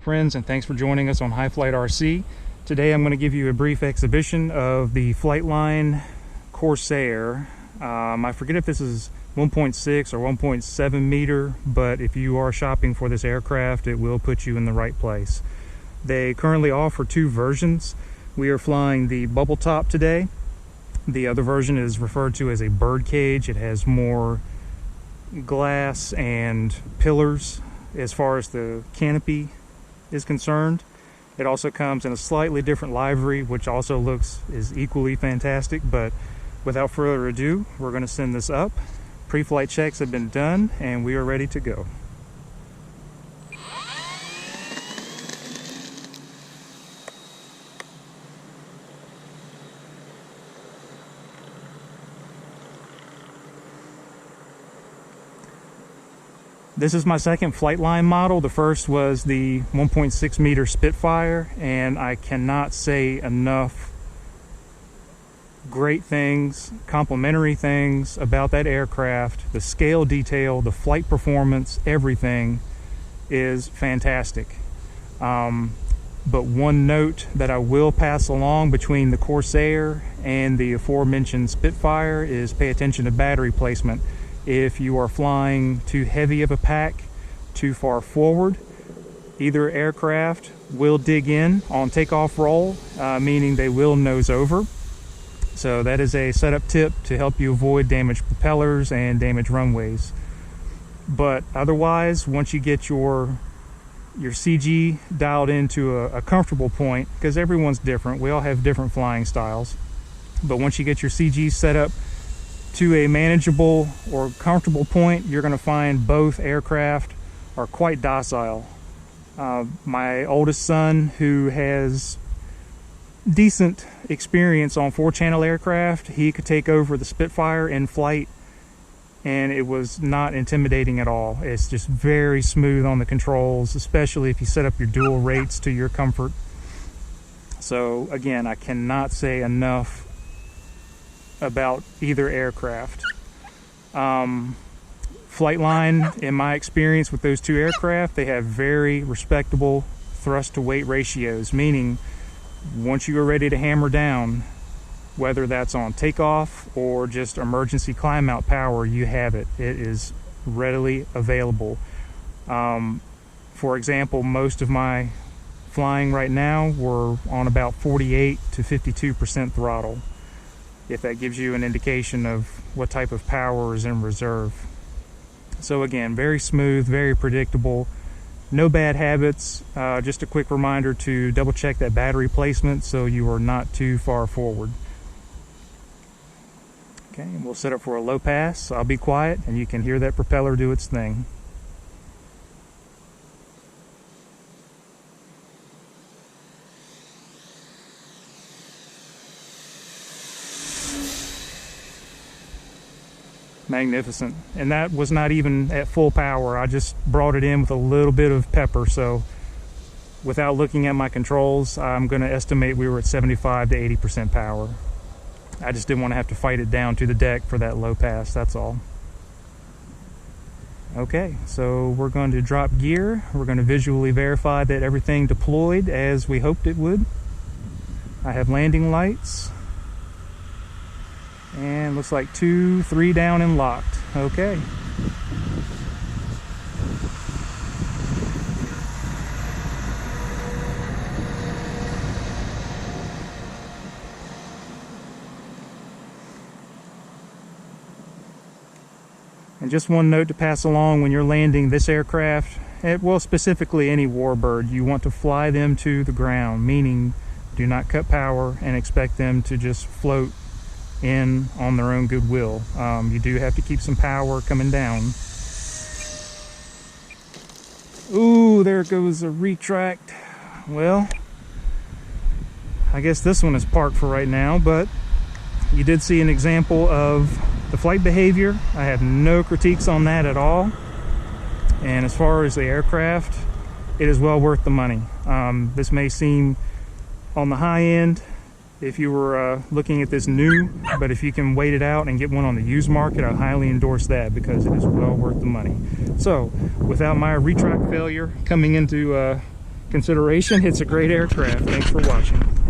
Friends, and thanks for joining us on High Flight RC. Today I'm going to give you a brief exhibition of the Flightline Corsair. I forget if this is 1.6 or 1.7 meter, but if you are shopping for this aircraft, it will put you in the right place. They currently offer two versions. We are flying the bubble top today. The other version is referred to as a bird cage. It has more glass and pillars as far as the canopy is concerned. It also comes in a slightly different livery, which also is equally fantastic. But without further ado, we're going to send this up. Pre-flight checks have been done and we are ready to go. This is my second Flightline model. The first was the 1.6 meter Spitfire, and I cannot say enough great things, complimentary things about that aircraft. The scale detail, the flight performance, everything is fantastic. But one note that I will pass along between the Corsair and the aforementioned Spitfire is pay attention to battery placement. If you are flying too heavy of a pack, too far forward, either aircraft will dig in on takeoff roll, meaning they will nose over. So that is a setup tip to help you avoid damaged propellers and damaged runways. But otherwise, once you get your CG dialed into a comfortable point, because everyone's different, we all have different flying styles, but once you get your CG set up to a manageable or comfortable point, you're going to find both aircraft are quite docile. My oldest son, who has decent experience on 4-channel aircraft, he could take over the Spitfire in flight and it was not intimidating at all. It's just very smooth on the controls, especially if you set up your dual rates to your comfort. So again, I cannot say enough about either aircraft. Flightline, in my experience with those two aircraft, they have very respectable thrust to weight ratios, meaning once you are ready to hammer down, whether that's on takeoff or just emergency climb out power, you have it. It is readily available. For example, most of my flying right now, we're on about 48 to 52% throttle, if that gives you an indication of what type of power is in reserve. So again, very smooth, very predictable, no bad habits. Just a quick reminder to double check that battery placement so you are not too far forward. Okay, and we'll set up for a low pass. I'll be quiet and you can hear that propeller do its thing. Magnificent. And that was not even at full power. I just brought it in with a little bit of pepper, so without looking at my controls, I'm going to estimate we were at 75 to 80% power. I just didn't want to have to fight it down to the deck for that low pass, that's all. Okay, so we're going to drop gear. We're going to visually verify that everything deployed as we hoped it would. I have landing lights. And looks like 2, 3 down and locked. Okay. And just one note to pass along: when you're landing this aircraft, well, specifically any warbird, you want to fly them to the ground, meaning do not cut power and expect them to just float in on their own goodwill. You do have to keep some power coming down. Ooh, there goes a retract. Well, I guess this one is parked for right now, but you did see an example of the flight behavior. I have no critiques on that at all. And as far as the aircraft, it is well worth the money. This may seem on the high end if you were looking at this new, but if you can wait it out and get one on the used market, I highly endorse that because it is well worth the money. So without my retract failure coming into consideration. It's a great aircraft. Thanks for watching.